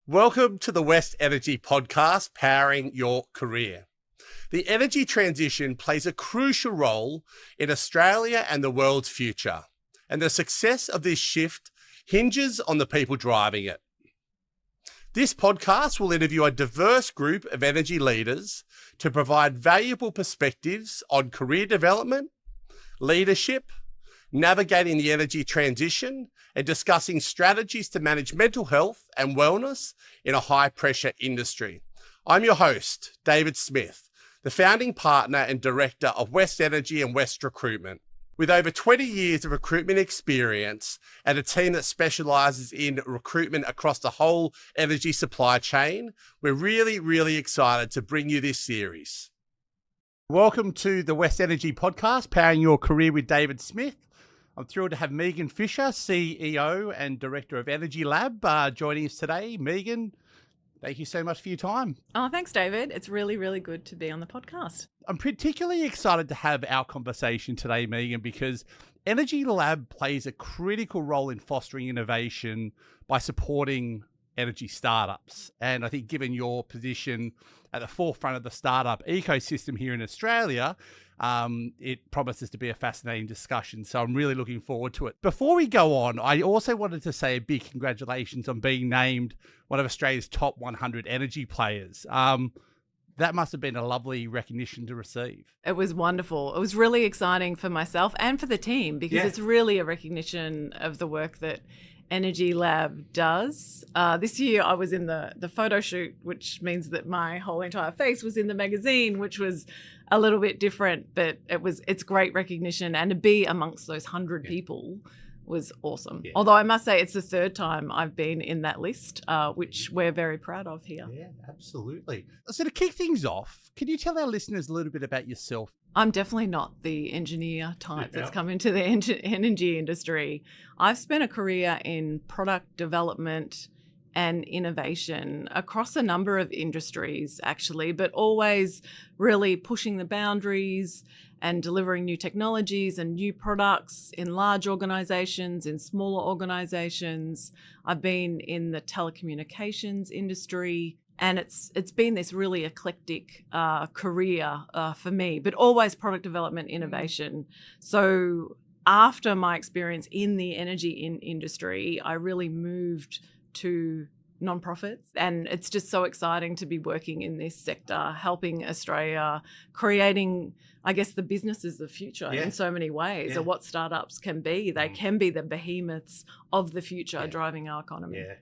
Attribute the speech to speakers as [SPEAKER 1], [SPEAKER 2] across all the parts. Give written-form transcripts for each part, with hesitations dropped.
[SPEAKER 1] Welcome to the West Energy Podcast, powering your career. The energy transition plays a crucial role in Australia and the world's future, and the success of this shift hinges on the people driving it. This podcast will interview a diverse group of energy leaders to provide valuable perspectives on career development, leadership, navigating the energy transition, and discussing strategies to manage mental health and wellness in a high-pressure industry. I'm your host, David Smith, the founding partner and director of West Energy and West Recruitment. With over 20 years of recruitment experience and a team that specialises in recruitment across the whole energy supply chain, we're really excited to bring you this series. Welcome to the West Energy Podcast, powering your career with David Smith. I'm thrilled to have Megan Fisher, CEO and Director of EnergyLab, joining us today. Megan, thank you so much for your time.
[SPEAKER 2] Oh, thanks, David. It's really good to be on the podcast.
[SPEAKER 1] I'm particularly excited to have our conversation today, Megan, because EnergyLab plays a critical role in fostering innovation by supporting energy startups. And I think given your position at the forefront of the startup ecosystem here in Australia, it promises to be a fascinating discussion. So I'm really looking forward to it. Before we go on, I also wanted to say a big congratulations on being named one of Australia's top 100 energy players. That must have been a lovely recognition to receive.
[SPEAKER 2] It was wonderful. It was really exciting for myself and for the team because it's really a recognition of the work that EnergyLab does. This year I was in the photo shoot, which means that my whole entire face was in the magazine, which was a little bit different, but it's great recognition, and to be amongst those 100 people was awesome. Yeah. Although I must say it's the third time I've been in that list, which we're very proud of here.
[SPEAKER 1] Yeah, absolutely. So to kick things off, can you tell our listeners a little bit about yourself?
[SPEAKER 2] I'm definitely not the engineer type that's come into the energy industry. I've spent a career in product development and innovation across a number of industries, actually, but always really pushing the boundaries and delivering new technologies and new products in large organizations, in smaller organizations. I've been in the telecommunications industry, and it's been this really eclectic career for me, but always product development, innovation. So after my experience in the energy industry, I really moved to nonprofits, and it's just so exciting to be working in this sector, helping Australia, creating, I guess, the businesses of the future in so many ways, or what startups can be. They can be the behemoths of the future driving our economy. Yeah.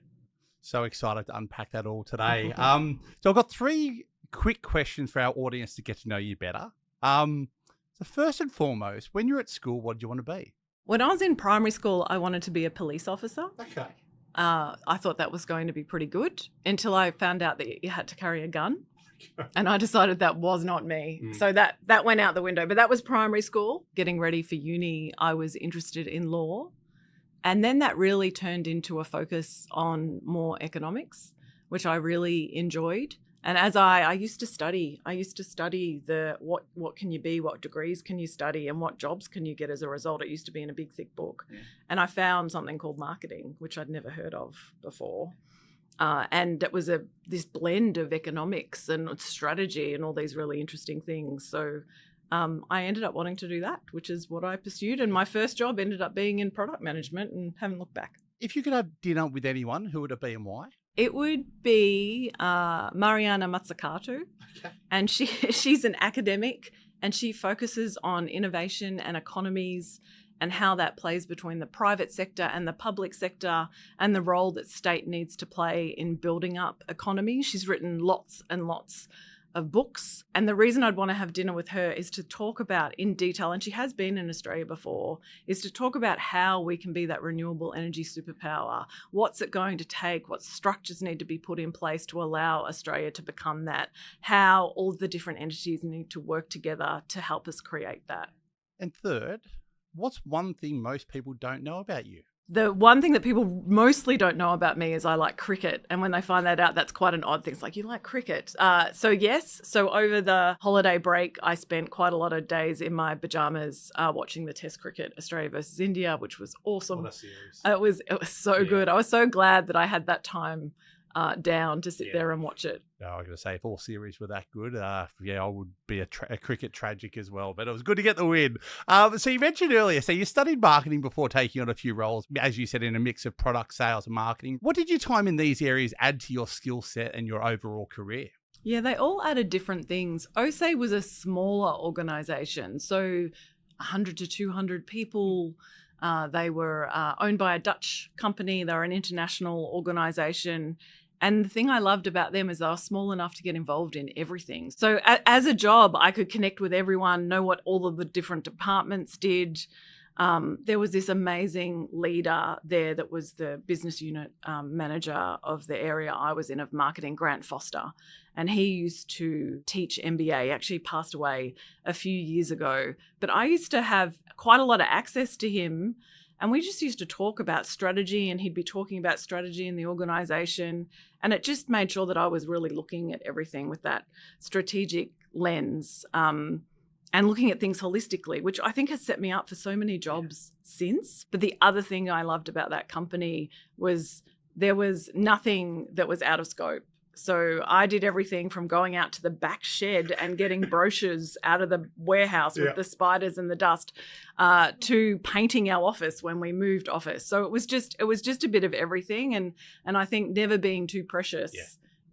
[SPEAKER 1] So excited to unpack that all today. So I've got three quick questions for our audience to get to know you better. So first and foremost, when you're at school, what did you want to be?
[SPEAKER 2] When I was in primary school, I wanted to be a police officer.
[SPEAKER 1] Okay.
[SPEAKER 2] I thought that was going to be pretty good until I found out that you had to carry a gun. And I decided that was not me. So that went out the window. But that was primary school. Getting ready for uni, I was interested in law. And then that really turned into a focus on more economics, which I really enjoyed. And as I used to study the what can you be, what degrees can you study, and what jobs can you get as a result. It used to be in a big, thick book. Yeah. And I found something called marketing, which I'd never heard of before. And it was this blend of economics and strategy and all these really interesting things. So I ended up wanting to do that, which is what I pursued. And my first job ended up being in product management, and haven't looked back.
[SPEAKER 1] If you could have dinner with anyone, who would it be and why?
[SPEAKER 2] It would be Mariana Mazzucato, and she's an academic, and she focuses on innovation and economies and how that plays between the private sector and the public sector, and the role that state needs to play in building up economies. She's written lots and lots of books, and the reason I'd want to have dinner with her is to talk about in detail, and she has been in Australia before, is to talk about how we can be that renewable energy superpower. What's it going to take? What structures need to be put in place to allow Australia to become that? How all the different entities need to work together to help us create that.
[SPEAKER 1] And third, what's one thing most people don't know about you?
[SPEAKER 2] The one thing that people mostly don't know about me is I like cricket. And when they find that out, that's quite an odd thing. It's like, you like cricket? So over the holiday break, I spent quite a lot of days in my pajamas watching the Test cricket, Australia versus India, which was awesome.
[SPEAKER 1] What a series.
[SPEAKER 2] It was so good. I was so glad that I had that time down to sit there and watch it.
[SPEAKER 1] No, I'm going to say if all series were that good, I would be a cricket tragic as well. But it was good to get the win. So you mentioned earlier, so you studied marketing before taking on a few roles, as you said, in a mix of product sales and marketing. What did your time in these areas add to your skill set and your overall career?
[SPEAKER 2] Yeah, they all added different things. OSE was a smaller organization, so 100 to 200 people. They were owned by a Dutch company. They were an international organization. And the thing I loved about them is they were small enough to get involved in everything. So as a job, I could connect with everyone, know what all of the different departments did. There was this amazing leader there that was the business unit manager of the area I was in of marketing, Grant Foster. And he used to teach MBA, actually passed away a few years ago. But I used to have quite a lot of access to him. And we just used to talk about strategy, and he'd be talking about strategy in the organization. And it just made sure that I was really looking at everything with that strategic lens and looking at things holistically, which I think has set me up for so many jobs since. But the other thing I loved about that company was there was nothing that was out of scope. So I did everything from going out to the back shed and getting brochures out of the warehouse with the spiders and the dust to painting our office when we moved office. So it was just a bit of everything. And I think never being too precious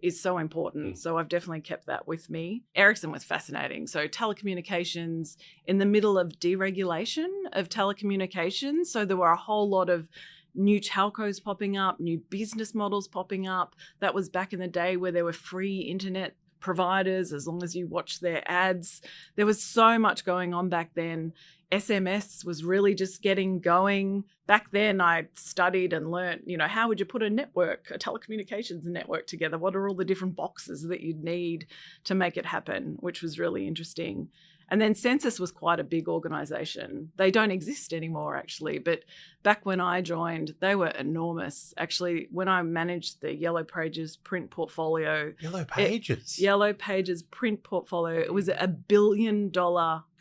[SPEAKER 2] is so important. So I've definitely kept that with me. Ericsson was fascinating. So telecommunications in the middle of deregulation of telecommunications. So there were a whole lot of new telcos popping up, new business models popping up. That was back in the day where there were free internet providers as long as you watched their ads. There was so much going on back then. SMS was really just getting going. Back then I studied and learnt, how would you put a telecommunications network together? What are all the different boxes that you'd need to make it happen, which was really interesting. And then Census was quite a big organisation. They don't exist anymore, actually. But back when I joined, they were enormous. Actually, when I managed the Yellow Pages print portfolio.
[SPEAKER 1] Yellow Pages?
[SPEAKER 2] Yellow Pages print portfolio. It was $1 billion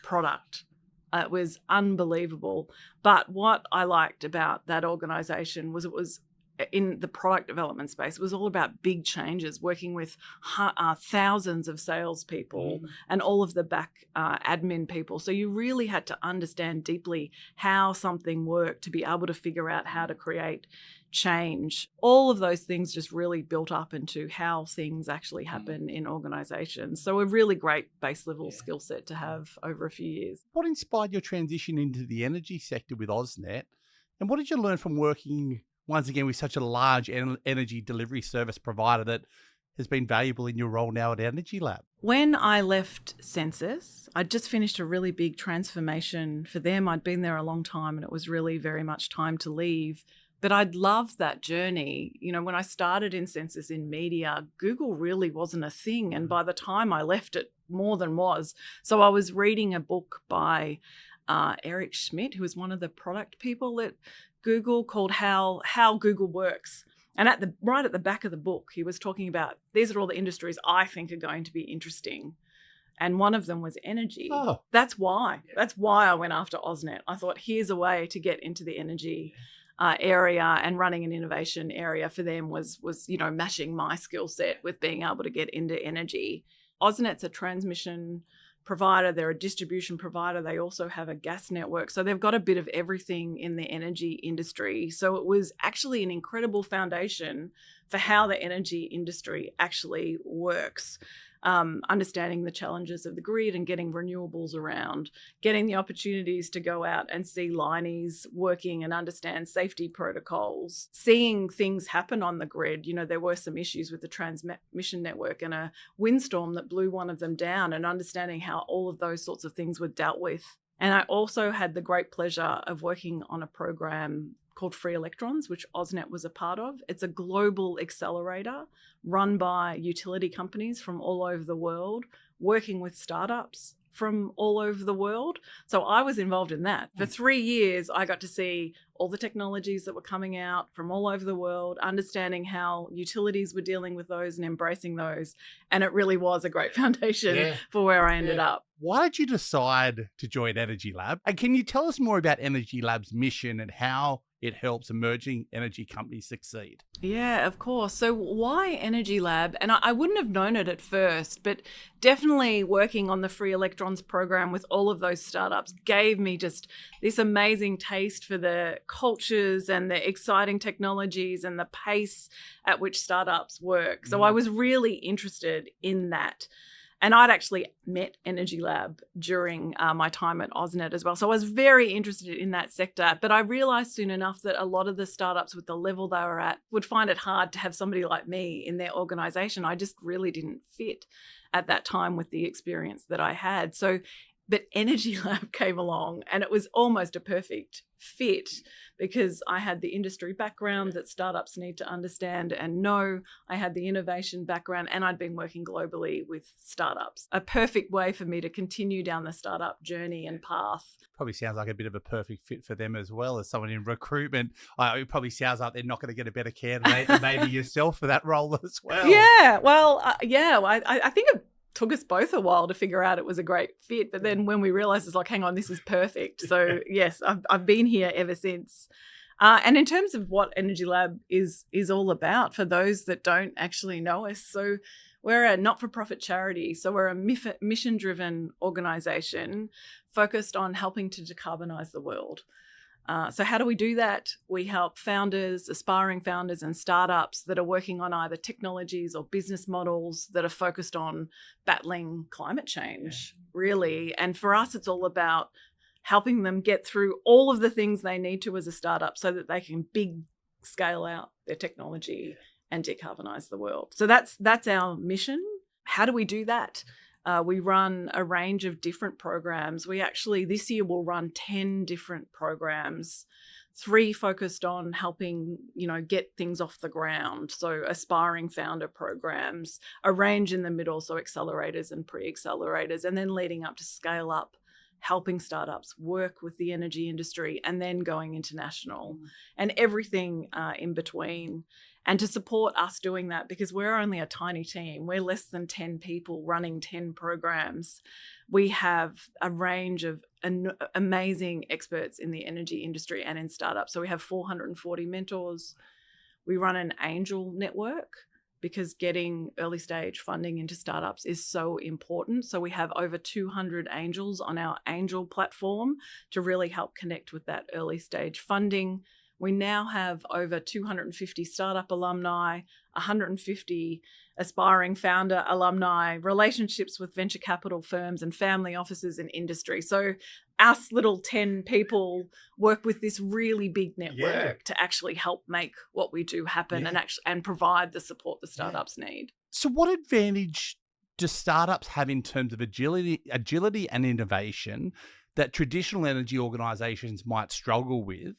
[SPEAKER 2] product. It was unbelievable. But what I liked about that organisation was it was in the product development space. It was all about big changes, working with thousands of salespeople and all of the back admin people. So you really had to understand deeply how something worked to be able to figure out how to create change. All of those things just really built up into how things actually happen in organizations. So a really great base level skill set to have over a few years.
[SPEAKER 1] What inspired your transition into the energy sector with AusNet? And what did you learn from working once again with such a large energy delivery service provider that has been valuable in your role now at EnergyLab?
[SPEAKER 2] When I left Census, I'd just finished a really big transformation for them. I'd been there a long time and it was really very much time to leave. But I'd loved that journey. When I started in Census in media, Google really wasn't a thing. And by the time I left, it more than was. So I was reading a book by Eric Schmidt, who was one of the product people at Google, called How Google Works. And right at the back of the book, he was talking about these are all the industries I think are going to be interesting. And one of them was energy.
[SPEAKER 1] Oh.
[SPEAKER 2] That's why I went after AusNet. I thought, here's a way to get into the energy area, and running an innovation area for them was matching my skill set with being able to get into energy. AusNet's a transmission provider, they're a distribution provider, they also have a gas network. So they've got a bit of everything in the energy industry. So it was actually an incredible foundation for how the energy industry actually works. Understanding the challenges of the grid and getting renewables around, getting the opportunities to go out and see lineys working and understand safety protocols, seeing things happen on the grid. There were some issues with the transmission network and a windstorm that blew one of them down, and understanding how all of those sorts of things were dealt with. And I also had the great pleasure of working on a program called Free Electrons, which AusNet was a part of. It's a global accelerator run by utility companies from all over the world, working with startups from all over the world. So I was involved in that. For 3 years, I got to see all the technologies that were coming out from all over the world, understanding how utilities were dealing with those and embracing those. And it really was a great foundation for where I ended up.
[SPEAKER 1] Why did you decide to join EnergyLab? And can you tell us more about EnergyLab's mission and how it helps emerging energy companies succeed?
[SPEAKER 2] Yeah, of course. So why EnergyLab? And I wouldn't have known it at first, but definitely working on the free electrons program with all of those startups gave me just this amazing taste for the cultures and the exciting technologies and the pace at which startups work. So I was really interested in that. And I'd actually met EnergyLab during my time at AusNet as well. So I was very interested in that sector. But I realized soon enough that a lot of the startups with the level they were at would find it hard to have somebody like me in their organization. I just really didn't fit at that time with the experience that I had. But EnergyLab came along and it was almost a perfect fit because I had the industry background that startups need to understand and know. I had the innovation background and I'd been working globally with startups. A perfect way for me to continue down the startup journey and path.
[SPEAKER 1] Probably sounds like a bit of a perfect fit for them as well as someone in recruitment. It probably sounds like they're not going to get a better candidate than maybe yourself for that role as well.
[SPEAKER 2] Yeah, well, I think it took us both a while to figure out it was a great fit. But then when we realized, it's like, hang on, this is perfect. So yes, I've been here ever since. And in terms of what EnergyLab is all about, for those that don't actually know us, so we're a not-for-profit charity. So we're a mission-driven organization focused on helping to decarbonize the world. So how do we do that? We help founders, aspiring founders and startups that are working on either technologies or business models that are focused on battling climate change, really. And for us, it's all about helping them get through all of the things they need to as a startup so that they can big scale out their technology and decarbonize the world. So that's our mission. How do we do that? We run a range of different programs. We actually, this year, will run 10 different programs, 3 focused on helping, get things off the ground. So aspiring founder programs, a range in the middle, so accelerators and pre-accelerators, and then leading up to scale up, helping startups work with the energy industry, and then going international and everything in between. And to support us doing that, because we're only a tiny team, we're less than 10 people running 10 programs. We have a range of amazing experts in the energy industry and in startups. So we have 440 mentors. We run an angel network because getting early stage funding into startups is so important. So we have over 200 angels on our angel platform to really help connect with that early stage funding. We now have over 250 startup alumni, 150 aspiring founder alumni, relationships with venture capital firms and family offices in industry. So us little 10 people work with this really big network to actually help make what we do happen and provide the support the startups need.
[SPEAKER 1] So what advantage do startups have in terms of agility and innovation that traditional energy organizations might struggle with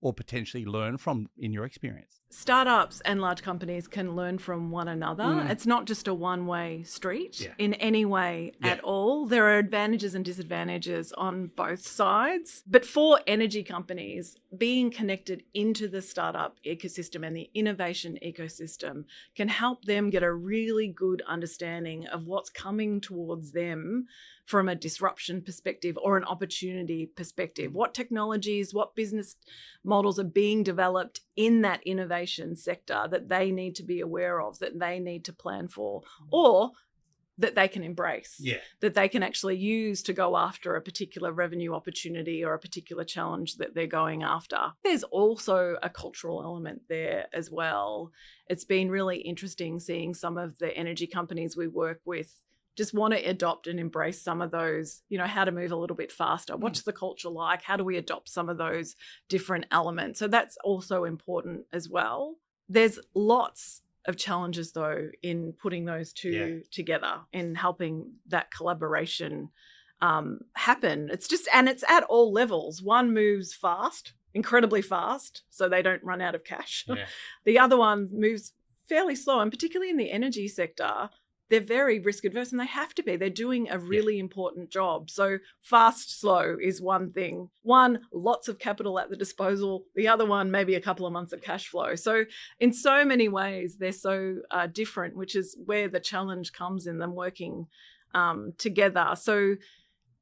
[SPEAKER 1] or potentially learn from, in your experience?
[SPEAKER 2] Startups and large companies can learn from one another. It's not just a one-way street in any way at all. There are advantages and disadvantages on both sides. But for energy companies, being connected into the startup ecosystem and the innovation ecosystem can help them get a really good understanding of what's coming towards them from a disruption perspective or an opportunity perspective. What technologies, what business models are being developed in that innovation sector that they need to be aware of, that they need to plan for, or that they can embrace, that they can actually use to go after a particular revenue opportunity or a particular challenge that they're going after. There's also a cultural element there as well. It's been really interesting seeing some of the energy companies we work with just want to adopt and embrace some of those, how to move a little bit faster. What's the culture like? How do we adopt some of those different elements? So that's also important as well. There's lots of challenges, though, in putting those two together, in helping that collaboration happen. It's at all levels. One moves fast, incredibly fast, so they don't run out of cash. The other one moves fairly slow, and particularly in the energy sector, they're very risk adverse, and they have to be. They're doing a really important job. So fast, slow is one thing. One, lots of capital at the disposal. The other one, maybe a couple of months of cash flow. So in so many ways, they're so different, which is where the challenge comes in them working together. So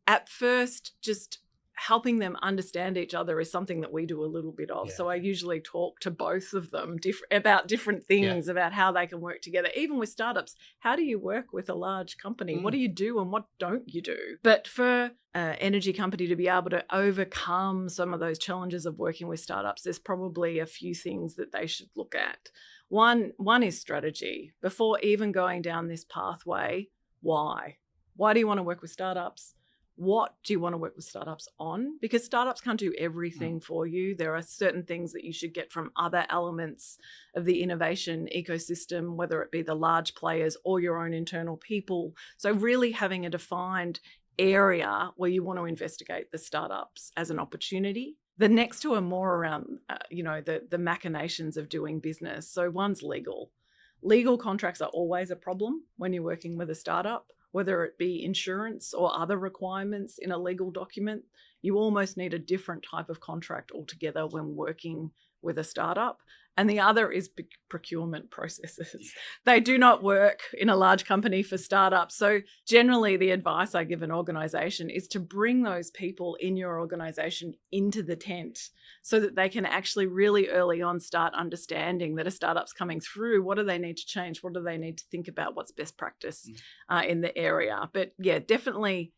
[SPEAKER 2] at first, just helping them understand each other is something that we do a little bit of.
[SPEAKER 1] Yeah.
[SPEAKER 2] So I usually talk to both of them about different things, about how they can work together. Even with startups, how do you work with a large company? What do you do and what don't you do? But for an energy company to be able to overcome some of those challenges of working with startups, there's probably a few things that they should look at. One is strategy. Before even going down this pathway, why? Why do you want to work with startups? What do you want to work with startups on? Because startups can't do everything for you. There are certain things that you should get from other elements of the innovation ecosystem, whether it be the large players or your own internal people. So really having a defined area where you want to investigate the startups as an opportunity. The next two are more around, the machinations of doing business. So one's legal. Legal contracts are always a problem when you're working with a startup. Whether it be insurance or other requirements in a legal document, you almost need a different type of contract altogether when working with a startup. And the other is procurement processes. They do not work in a large company for startups. So generally the advice I give an organization is to bring those people in your organization into the tent so that they can actually really early on start understanding that a startup's coming through. What do they need to change? What do they need to think about? What's best practice in the area? But yeah, definitely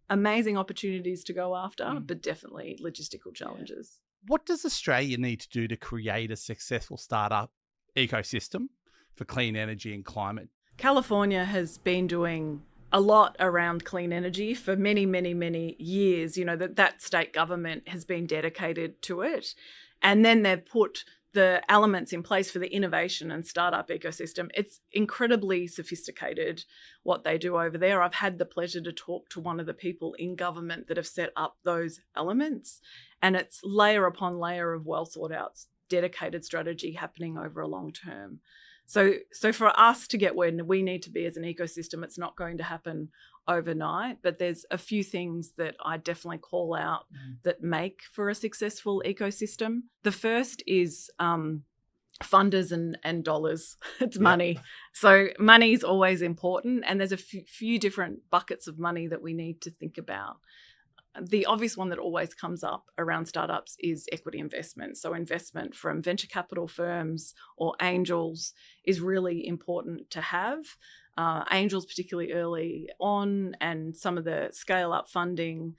[SPEAKER 2] amazing opportunities to go after, but definitely logistical challenges.
[SPEAKER 3] What does Australia need to do to create a successful startup ecosystem for clean energy and climate?
[SPEAKER 2] California has been doing a lot around clean energy for many, many, many years. You know, that state government has been dedicated to it. And then they've put the elements in place for the innovation and startup ecosystem. It's incredibly sophisticated what they do over there. I've had the pleasure to talk to one of the people in government that have set up those elements, and it's layer upon layer of well thought out, dedicated strategy happening over a long term. So for us to get where we need to be as an ecosystem, it's not going to happen overnight, but there's a few things that I definitely call out that make for a successful ecosystem. The first is funders and dollars. It's money. So money is always important, and there's a few different buckets of money that we need to think about. The obvious one that always comes up around startups is equity investment. So investment from venture capital firms or angels is really important to have. Angels particularly early on, and some of the scale-up funding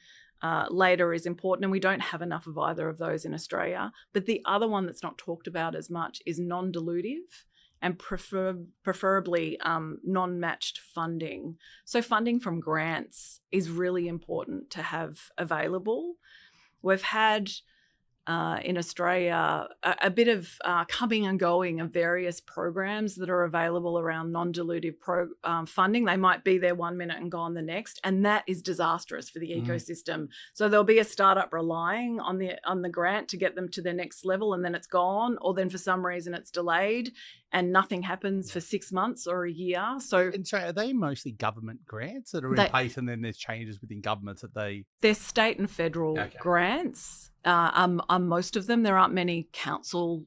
[SPEAKER 2] later is important, and we don't have enough of either of those in Australia. But the other one that's not talked about as much is non-dilutive and preferably non-matched funding. So funding from grants is really important to have available. We've had in Australia a bit of coming and going of various programs that are available around non-dilutive funding. They might be there 1 minute and gone the next, and that is disastrous for the ecosystem. So there'll be a startup relying on the grant to get them to their next level, and then it's gone, or then for some reason it's delayed and nothing happens for 6 months or a year. So
[SPEAKER 3] are they mostly government grants that are in place, and then there's changes within governments that they're
[SPEAKER 2] state and federal grants? Most of them. There aren't many council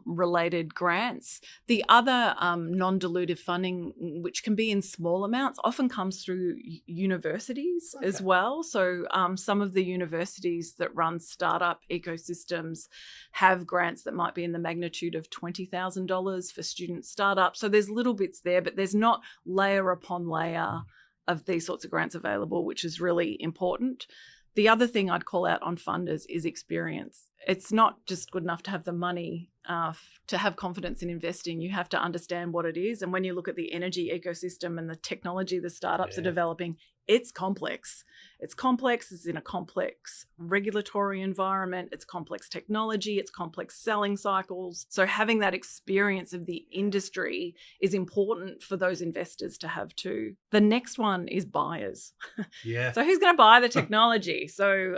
[SPEAKER 2] related grants. The other non-dilutive funding, which can be in small amounts, often comes through universities as well. So some of the universities that run startup ecosystems have grants that might be in the magnitude of $20,000 for student startups. So there's little bits there, but there's not layer upon layer of these sorts of grants available, which is really important. The other thing I'd call out on funders is experience. It's not just good enough to have the money to have confidence in investing. You have to understand what it is. And when you look at the energy ecosystem and the technology the startups are developing, it's complex. It's complex. It's in a complex regulatory environment. It's complex technology. It's complex selling cycles. So having that experience of the industry is important for those investors to have too. The next one is buyers. So who's going to buy the technology? So,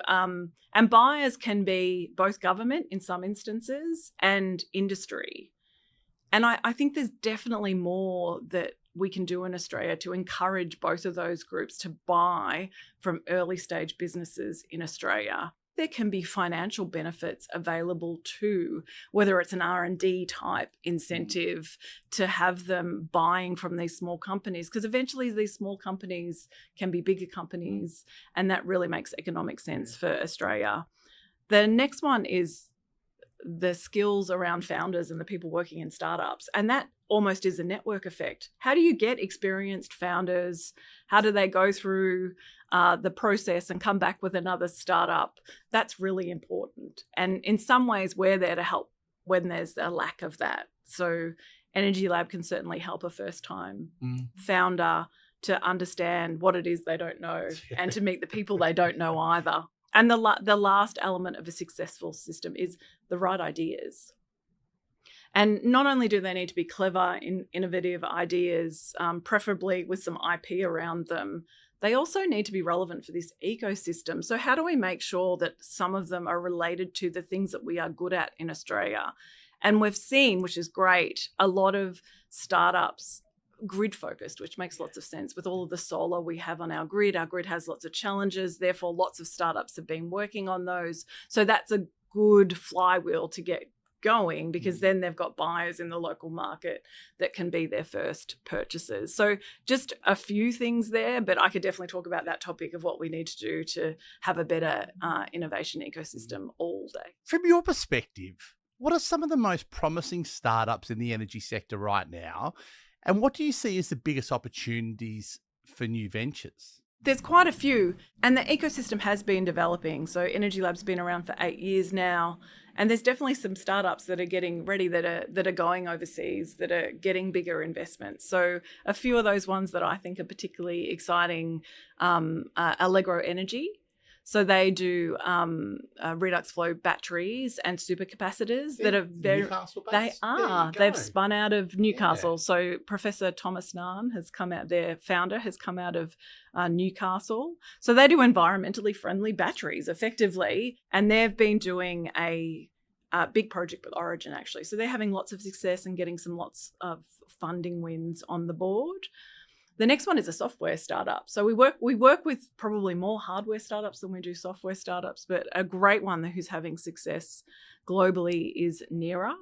[SPEAKER 2] and buyers can be both government in some instances and industry. And I think there's definitely more that we can do in Australia to encourage both of those groups to buy from early stage businesses in Australia. there can be financial benefits available too, whether it's an R&D type incentive to have them buying from these small companies, because eventually these small companies can be bigger companies, and that really makes economic sense for Australia. The next one is the skills around founders and the people working in startups. And that almost is a network effect. How do you get experienced founders? How do they go through the process and come back with another startup? That's really important. And in some ways, we're there to help when there's a lack of that. So EnergyLab can certainly help a first-time founder to understand what it is they don't know and to meet the people they don't know either. And the last element of a successful system is the right ideas. And not only do they need to be clever, innovative ideas, preferably with some IP around them, they also need to be relevant for this ecosystem. So how do we make sure that some of them are related to the things that we are good at in Australia? And we've seen, which is great, a lot of startups grid focused, which makes lots of sense. With all of the solar we have on our grid has lots of challenges. Therefore, lots of startups have been working on those. So that's a good flywheel to get going, because then they've got buyers in the local market that can be their first purchasers. So just a few things there, but I could definitely talk about that topic of what we need to do to have a better innovation ecosystem all day.
[SPEAKER 3] From your perspective, what are some of the most promising startups in the energy sector right now? And what do you see as the biggest opportunities for new ventures?
[SPEAKER 2] There's quite a few, and the ecosystem has been developing. So EnergyLab's been around for 8 years now, and there's definitely some startups that are getting ready, that are going overseas, that are getting bigger investments. So a few of those ones that I think are particularly exciting, Allegro Energy. So they do redox flow batteries and supercapacitors that are very.
[SPEAKER 1] Newcastle based?
[SPEAKER 2] They are. They've spun out of Newcastle.
[SPEAKER 1] Yeah.
[SPEAKER 2] So Professor Thomas Nahn has come out. Their founder has come out of Newcastle. So they do environmentally friendly batteries effectively, and they've been doing a big project with Origin actually. So they're having lots of success and getting lots of funding wins on the board. The next one is a software startup. So we work with probably more hardware startups than we do software startups, but a great one who's having success globally is Nera.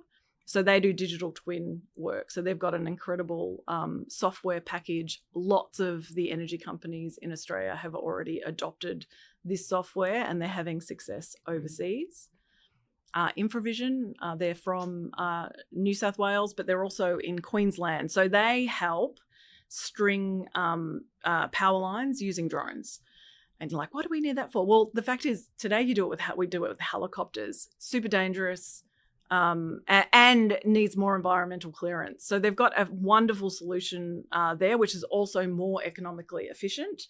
[SPEAKER 2] So they do digital twin work. So they've got an incredible software package. Lots of the energy companies in Australia have already adopted this software, and they're having success overseas. Infravision, they're from New South Wales, but they're also in Queensland. So they help string power lines using drones. And you're like, what do we need that for? Well, the fact is, today we do it with helicopters. Super dangerous, and needs more environmental clearance. So they've got a wonderful solution there, which is also more economically efficient.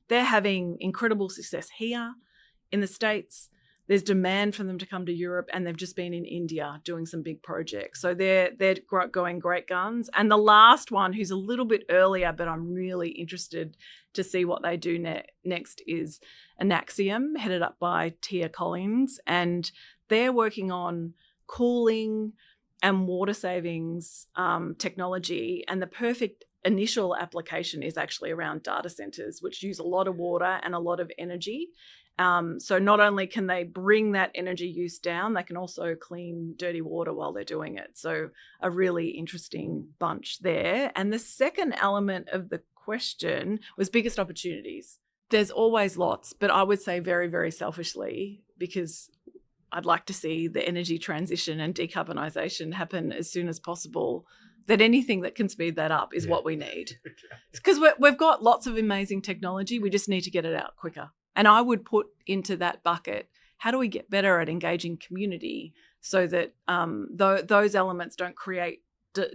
[SPEAKER 2] They're having incredible success here in the States. There's demand for them to come to Europe, and they've just been in India doing some big projects. So they're going great guns. And the last one, who's a little bit earlier, but I'm really interested to see what they do next, is Anaxium, headed up by Tia Collins. And they're working on cooling and water savings technology. And the perfect initial application is actually around data centers, which use a lot of water and a lot of energy. So not only can they bring that energy use down, they can also clean dirty water while they're doing it. So a really interesting bunch there. And the second element of the question was biggest opportunities. There's always lots, but I would say very, very selfishly, because I'd like to see the energy transition and decarbonisation happen as soon as possible, that anything that can speed that up is what we need. Because we've got lots of amazing technology. We just need to get it out quicker. And I would put into that bucket, how do we get better at engaging community so that those elements don't create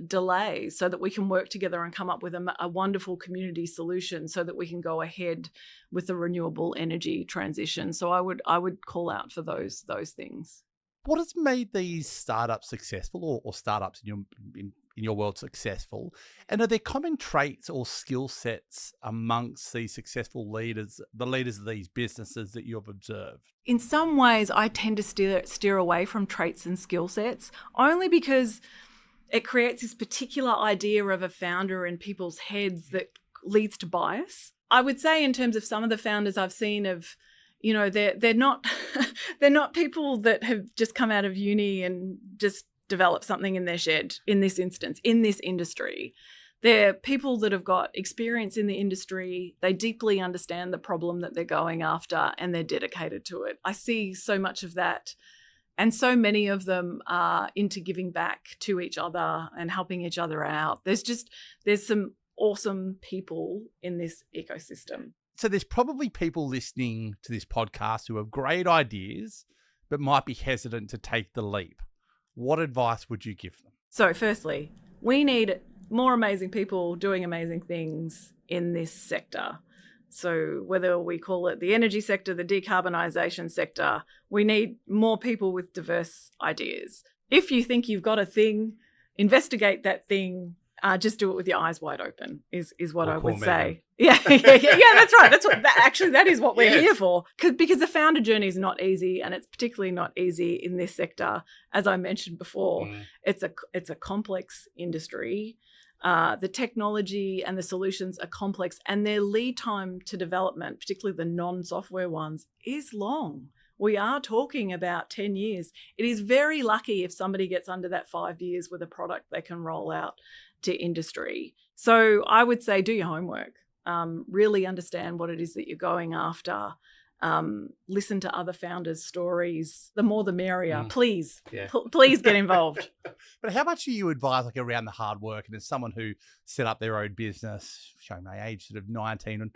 [SPEAKER 2] delays, so that we can work together and come up with a wonderful community solution so that we can go ahead with the renewable energy transition. So I would call out for those things.
[SPEAKER 3] What has made these startups successful, or startups in your world successful? And are there common traits or skill sets amongst these successful leaders, the leaders of these businesses, that you've observed?
[SPEAKER 2] In some ways, I tend to steer away from traits and skill sets, only because it creates this particular idea of a founder in people's heads that leads to bias. I would say, in terms of some of the founders I've seen of You know, they're not they're not people that have just come out of uni and just developed something in their shed, in this instance, in this industry. They're people that have got experience in the industry. They deeply understand the problem that they're going after, and they're dedicated to it. I see so much of that. And so many of them are into giving back to each other and helping each other out. There's some awesome people in this ecosystem.
[SPEAKER 3] So there's probably people listening to this podcast who have great ideas, but might be hesitant to take the leap. What advice would you give them?
[SPEAKER 2] So firstly, we need more amazing people doing amazing things in this sector. So whether we call it the energy sector, the decarbonisation sector, we need more people with diverse ideas. If you think you've got a thing, investigate that thing. Just do it with your eyes wide open is what I would say. Yeah, that's right. That is what we're here for. Because the founder journey is not easy, and it's particularly not easy in this sector. As I mentioned before, it's a complex industry. The technology and the solutions are complex, and their lead time to development, particularly the non-software ones, is long. We are talking about 10 years. It is very lucky if somebody gets under that 5 years with a product they can roll out to industry. So I would say do your homework. Really understand what it is that you're going after. Listen to other founders' stories. The more the merrier. Please get involved.
[SPEAKER 3] But how much do you advise around the hard work? And as someone who set up their own business, showing my age, sort of 19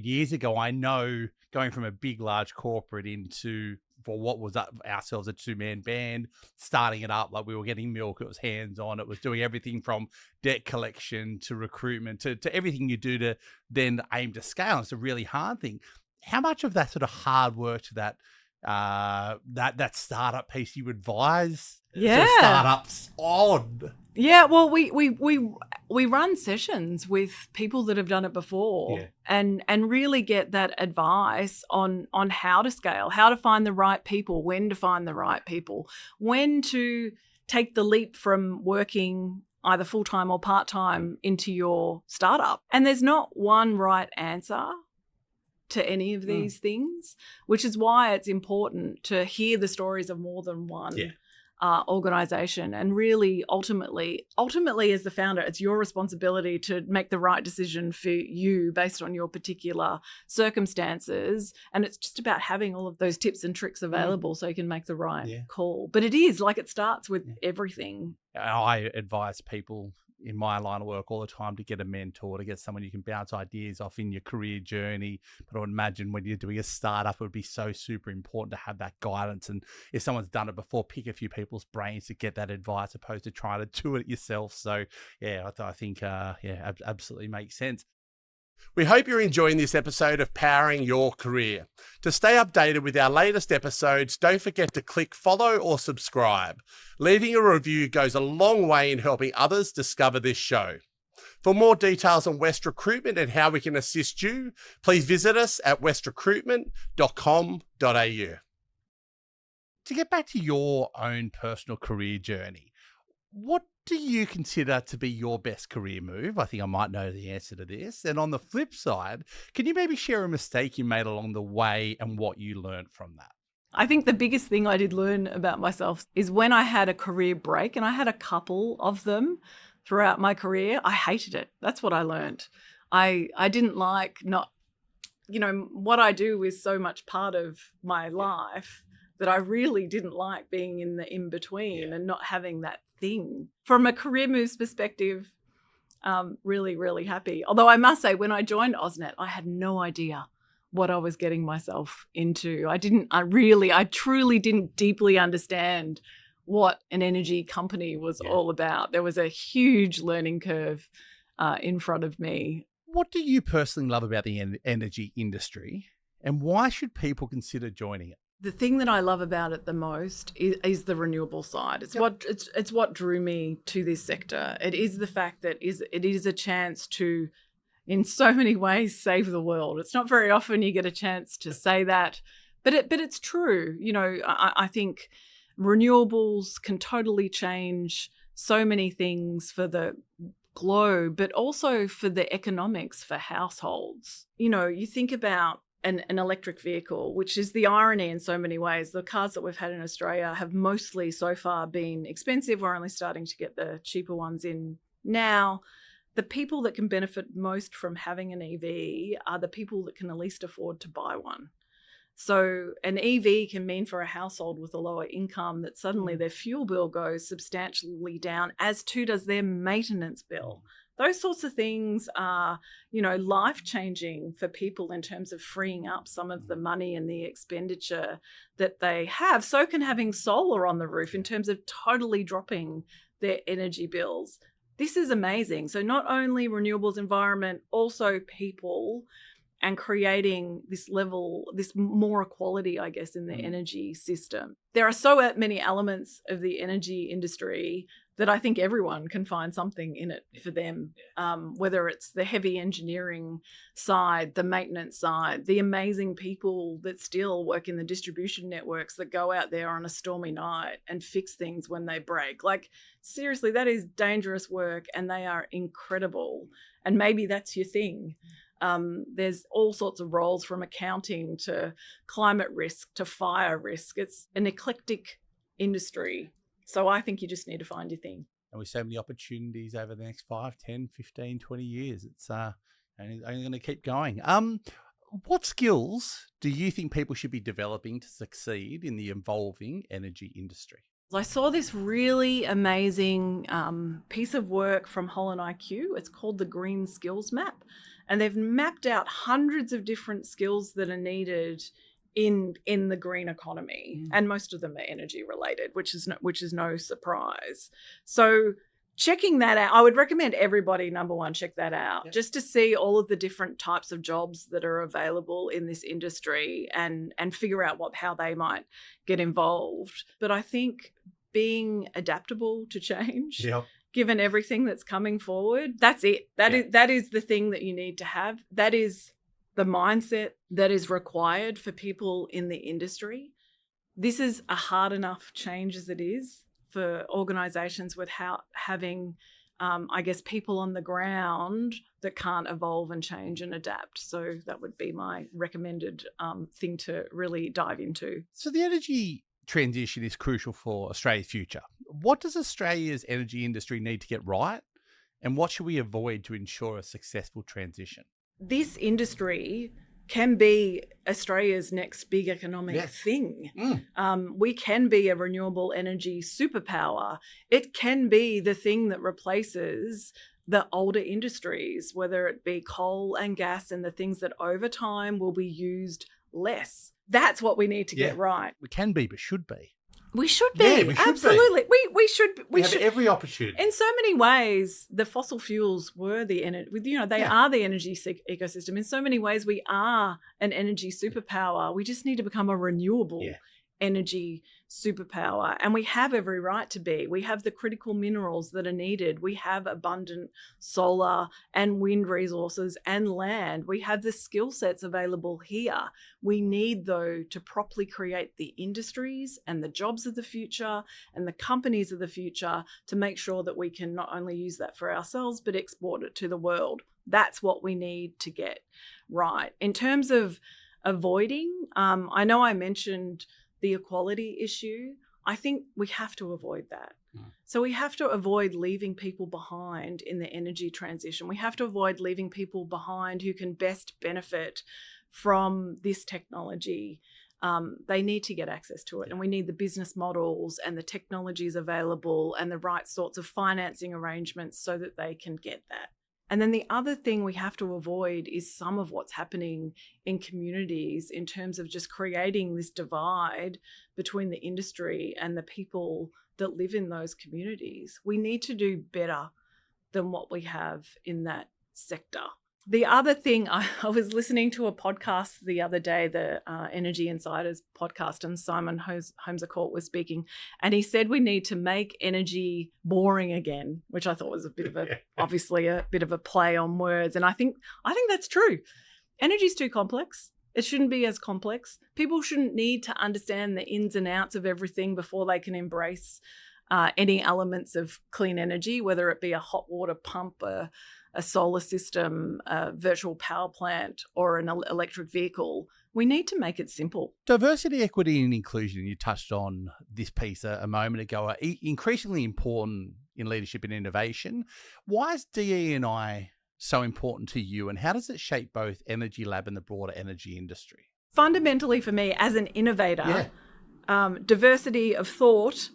[SPEAKER 3] years ago, I know going from a big, large corporate into for what was ourselves a two-man band, starting it up, like we were getting milk, it was hands-on, it was doing everything from debt collection to recruitment to everything you do to then aim to scale. It's a really hard thing. How much of that sort of hard work to that startup piece you advise startups on?
[SPEAKER 2] Yeah, well, we run sessions with people that have done it before, and really get that advice on how to scale, how to find the right people, when to find the right people, when to take the leap from working either full-time or part-time into your startup. And there's not one right answer to any of these things, which is why it's important to hear the stories of more than one organization. And really, ultimately, as the founder, it's your responsibility to make the right decision for you based on your particular circumstances. And it's just about having all of those tips and tricks available so you can make the right call. But it starts with everything.
[SPEAKER 3] I advise people in my line of work all the time to get a mentor, to get someone you can bounce ideas off in your career journey. But I would imagine when you're doing a startup, it would be so super important to have that guidance. And if someone's done it before, pick a few people's brains to get that advice, opposed to trying to do it yourself. So I think absolutely makes sense.
[SPEAKER 1] We hope you're enjoying this episode of Powering Your Career. To stay updated with our latest episodes, don't forget to click follow or subscribe. Leaving a review goes a long way in helping others discover this show. For more details on West Recruitment and how we can assist you, please visit us at westrecruitment.com.au.
[SPEAKER 3] To get back to your own personal career journey, what do you consider to be your best career move? I think I might know the answer to this. And on the flip side, can you maybe share a mistake you made along the way and what you learned from that?
[SPEAKER 2] I think the biggest thing I did learn about myself is when I had a career break, and I had a couple of them throughout my career, I hated it. That's what I learned. I didn't like what I do is so much part of my life that I really didn't like being in the in-between and not having that thing. From a career moves perspective, really, really happy. Although I must say, when I joined AusNet, I had no idea what I was getting myself into. I truly didn't deeply understand what an energy company was all about. There was a huge learning curve in front of me.
[SPEAKER 3] What do you personally love about the energy industry, and why should people consider joining it?
[SPEAKER 2] The thing that I love about it the most is the renewable side. It's what drew me to this sector. It is the fact that it is a chance to, in so many ways, save the world. It's not very often you get a chance to say that, but it's true. I think renewables can totally change so many things for the globe, but also for the economics for households. You think about an electric vehicle, which is the irony in so many ways. The cars that we've had in Australia have mostly so far been expensive. We're only starting to get the cheaper ones in now. The people that can benefit most from having an EV are the people that can at least afford to buy one. So an EV can mean for a household with a lower income that suddenly their fuel bill goes substantially down, as too does their maintenance bill. Those sorts of things are, life-changing for people in terms of freeing up some of the money and the expenditure that they have. So can having solar on the roof in terms of totally dropping their energy bills. This is amazing. So not only renewables, environment, also people, and creating this more equality, I guess, in the energy system. There are so many elements of the energy industry that I think everyone can find something in it for them, whether it's the heavy engineering side, the maintenance side, the amazing people that still work in the distribution networks that go out there on a stormy night and fix things when they break. Like, seriously, that is dangerous work, and they are incredible. And maybe that's your thing. There's all sorts of roles, from accounting to climate risk to fire risk. It's an eclectic industry. So I think you just need to find your thing.
[SPEAKER 3] And with so many opportunities over the next 5, 10, 15, 20 years, it's only going to keep going. What skills do you think people should be developing to succeed in the evolving energy industry?
[SPEAKER 2] I saw this really amazing piece of work from Holland IQ. It's called the Green Skills Map. And they've mapped out hundreds of different skills that are needed in the green economy. And most of them are energy related, which is no surprise. So checking that out, I would recommend everybody, number one, check that out, just to see all of the different types of jobs that are available in this industry and figure out how they might get involved. But I think being adaptable to change, given everything that's coming forward, that's it. That is the thing that you need to have. That is the mindset that is required for people in the industry. This is a hard enough change as it is for organisations without having, people on the ground that can't evolve and change and adapt. So that would be my recommended thing to really dive into.
[SPEAKER 3] So the energy transition is crucial for Australia's future. What does Australia's energy industry need to get right? And what should we avoid to ensure a successful transition?
[SPEAKER 2] This industry can be Australia's next big economic thing. We can be a renewable energy superpower. It can be the thing that replaces the older industries, whether it be coal and gas and the things that over time will be used less. That's what we need to get right.
[SPEAKER 3] We can be, but should be.
[SPEAKER 2] We should be.
[SPEAKER 3] Yeah, we should
[SPEAKER 2] absolutely.
[SPEAKER 3] be.
[SPEAKER 2] We should.
[SPEAKER 3] We have every opportunity.
[SPEAKER 2] In so many ways, the fossil fuels were the energy. They are the energy ecosystem. In so many ways, we are an energy superpower. We just need to become a renewable energy superpower, and we have every right to be. We have the critical minerals that are needed. We have abundant solar and wind resources and land. We have the skill sets available here. We need, though, to properly create the industries and the jobs of the future and the companies of the future to make sure that we can not only use that for ourselves but export it to the world. That's what we need to get right. In terms of avoiding, I know I mentioned the equality issue. I think we have to avoid that. So we have to avoid leaving people behind in the energy transition. We have to avoid leaving people behind who can best benefit from this technology. They need to get access to it, and we need the business models and the technologies available and the right sorts of financing arrangements so that they can get that. And then the other thing we have to avoid is some of what's happening in communities in terms of just creating this divide between the industry and the people that live in those communities. We need to do better than what we have in that sector. The other thing, I was listening to a podcast the other day, the Energy Insiders podcast, and Simon Holmes-a-Court was speaking, and he said we need to make energy boring again, which I thought was obviously a bit of a play on words. And I think that's true. Energy's too complex. It shouldn't be as complex. People shouldn't need to understand the ins and outs of everything before they can embrace any elements of clean energy, whether it be a hot water pump, a solar system, a virtual power plant, or an electric vehicle. We need to make it simple.
[SPEAKER 3] Diversity, equity, and inclusion, you touched on this piece a moment ago, are increasingly important in leadership and innovation. Why is DE&I so important to you, and how does it shape both EnergyLab and the broader energy industry?
[SPEAKER 2] Fundamentally for me, as an innovator, diversity of thought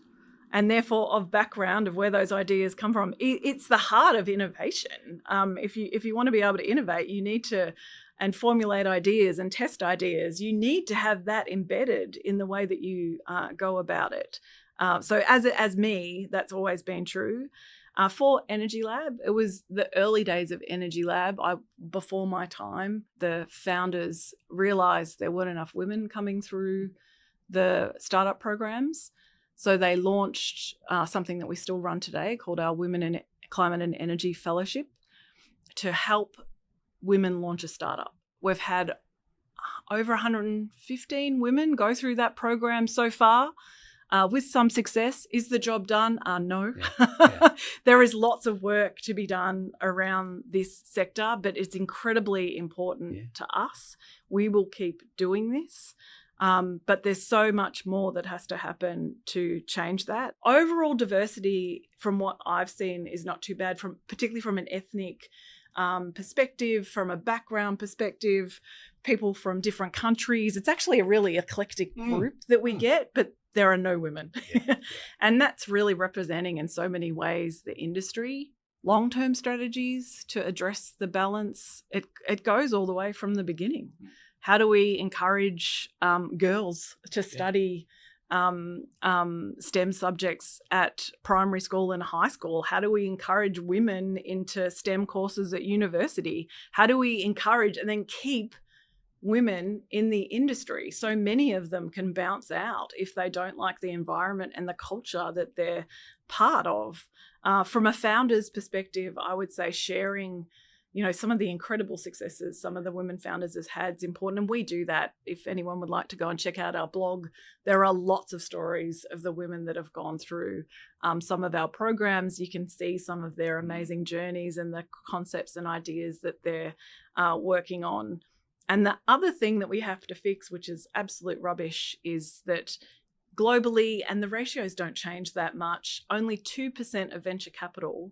[SPEAKER 2] and therefore of background of where those ideas come from, it's the heart of innovation. If you want to be able to innovate, you need to and formulate ideas and test ideas. You need to have that embedded in the way that you go about it. So as me, that's always been true. For EnergyLab, it was the early days of EnergyLab. Before my time, the founders realized there weren't enough women coming through the startup programs. So they launched something that we still run today called our Women in Climate and Energy Fellowship to help women launch a startup. We've had over 115 women go through that program so far. With some success. Is the job done? No. Yeah. There is lots of work to be done around this sector, but it's incredibly important to us. We will keep doing this. But there's so much more that has to happen to change that. Overall diversity, from what I've seen, is not too bad, particularly from an ethnic perspective, from a background perspective, people from different countries. It's actually a really eclectic group that we get, but there are no women. And that's really representing in so many ways the industry. Long-term strategies to address the balance, it goes all the way from the beginning. How do we encourage girls to study STEM subjects at primary school and high school? How do we encourage women into STEM courses at university? How do we encourage and then keep women in the industry? So many of them can bounce out if they don't like the environment and the culture that they're part of. From a founder's perspective, I would say sharing some of the incredible successes some of the women founders have had is important. And we do that. If anyone would like to go and check out our blog, there are lots of stories of the women that have gone through some of our programs. You can see some of their amazing journeys and the concepts and ideas that they're working on. And the other thing that we have to fix, which is absolute rubbish, is that globally, and the ratios don't change that much, only 2% of venture capital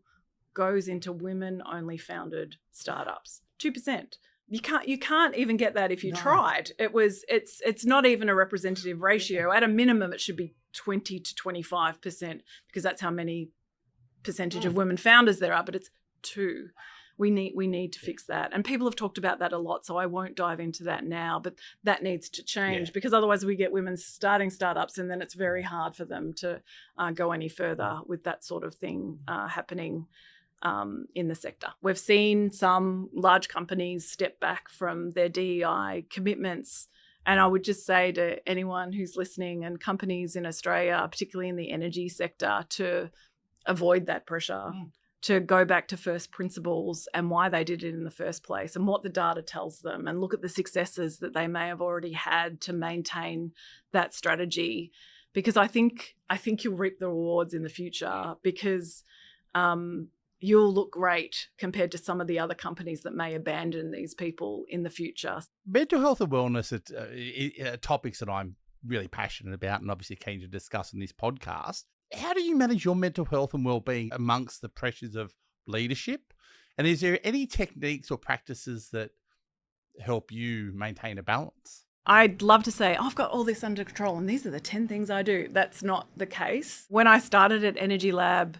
[SPEAKER 2] goes into women-only founded startups. 2%. You can't even get that if you tried. It's not even a representative ratio. At a minimum, it should be 20 to 25% because that's how many percentage of women founders there are. But it's 2. We need to fix that. And people have talked about that a lot, so I won't dive into that now, but that needs to change because otherwise we get women starting startups and then it's very hard for them to go any further with that sort of thing happening in the sector. We've seen some large companies step back from their DEI commitments. And I would just say to anyone who's listening and companies in Australia, particularly in the energy sector, to avoid that pressure. To go back to first principles and why they did it in the first place and what the data tells them, and look at the successes that they may have already had to maintain that strategy. Because I think you'll reap the rewards in the future, because you'll look great compared to some of the other companies that may abandon these people in the future.
[SPEAKER 3] Mental health and wellness are topics that I'm really passionate about and obviously keen to discuss in this podcast. How do you manage your mental health and well-being amongst the pressures of leadership? And is there any techniques or practices that help you maintain a balance?
[SPEAKER 2] I'd love to say, I've got all this under control and these are the 10 things I do. That's not the case. When I started at EnergyLab,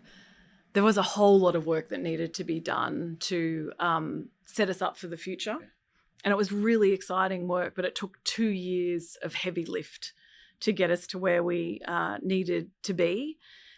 [SPEAKER 2] there was a whole lot of work that needed to be done to set us up for the future. And it was really exciting work, but it took 2 years of heavy lift to get us to where we needed to be.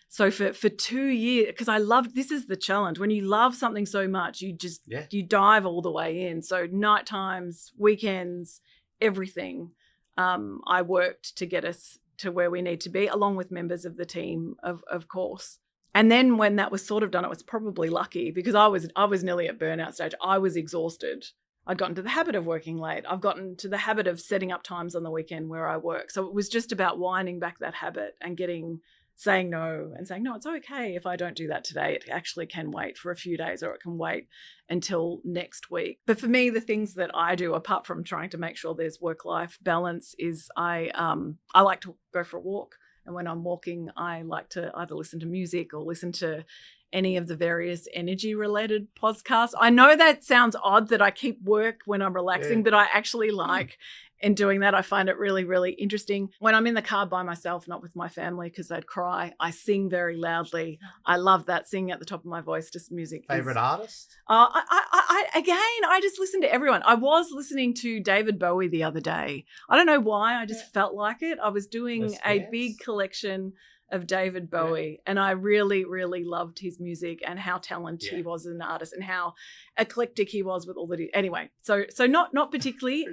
[SPEAKER 2] So for 2 years, because this is the challenge. When you love something so much, you just, you dive all the way in. So night times, weekends, everything, I worked to get us to where we need to be, along with members of the team, of course. And then when that was sort of done, it was probably lucky because I was nearly at burnout stage. I was exhausted. I'd gotten to the habit of working late. I've gotten to the habit of setting up times on the weekend where I work. So it was just about winding back that habit and getting saying no and saying, no, it's okay if I don't do that today. It actually can wait for a few days, or it can wait until next week. But for me, the things that I do, apart from trying to make sure there's work-life balance, is I like to go for a walk. And when I'm walking, I like to either listen to music or listen to any of the various energy-related podcasts. I know that sounds odd that I keep work when I'm relaxing, but I actually like in doing that. I find it really, really interesting. When I'm in the car by myself, not with my family because they'd cry, I sing very loudly. I love that, singing at the top of my voice, just music.
[SPEAKER 3] Favorite artist?
[SPEAKER 2] I just listen to everyone. I was listening to David Bowie the other day. I don't know why. I just felt like it. I was doing a big collection of David Bowie, and I really, really loved his music and how talented he was as an artist and how eclectic he was with all that. Anyway, so not particularly,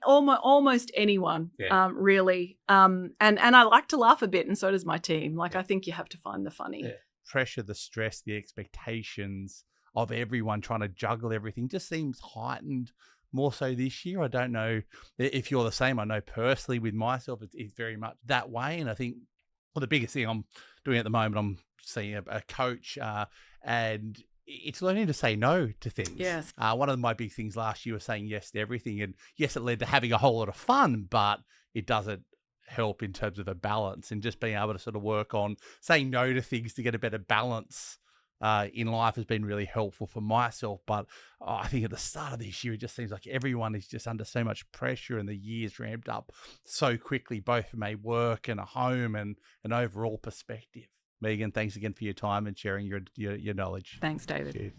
[SPEAKER 2] almost anyone, really. And I like to laugh a bit, and so does my team. Like, I think you have to find the funny.
[SPEAKER 3] Pressure, the stress, the expectations of everyone trying to juggle everything just seems heightened more so this year. I don't know if you're the same. I know personally with myself, it's very much that way. And I think the biggest thing I'm doing at the moment, I'm seeing a coach, and it's learning to say no to things.
[SPEAKER 2] Yes.
[SPEAKER 3] One of my big things last year was saying yes to everything. And yes, it led to having a whole lot of fun, but it doesn't help in terms of a balance, and just being able to sort of work on saying no to things to get a better balance in life has been really helpful for myself. But I think at the start of this year, it just seems like everyone is just under so much pressure, and the year's ramped up so quickly, both from a work and a home and an overall perspective. Megan, thanks again for your time and sharing your knowledge.
[SPEAKER 2] Thanks, David.
[SPEAKER 3] Cheers.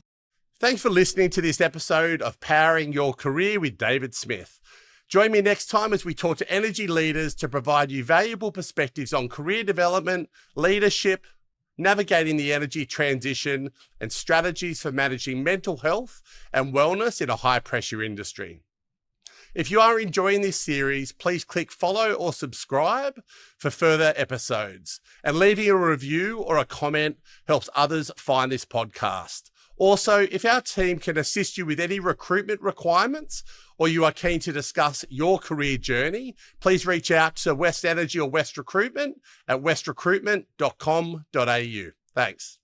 [SPEAKER 1] Thanks for listening to this episode of Powering Your Career with David Smith. Join me next time as we talk to energy leaders to provide you valuable perspectives on career development, leadership, navigating the energy transition, and strategies for managing mental health and wellness in a high-pressure industry. If you are enjoying this series, please click follow or subscribe for further episodes. And leaving a review or a comment helps others find this podcast. Also, if our team can assist you with any recruitment requirements, or you are keen to discuss your career journey, please reach out to West Energy or West Recruitment at westrecruitment.com.au. Thanks.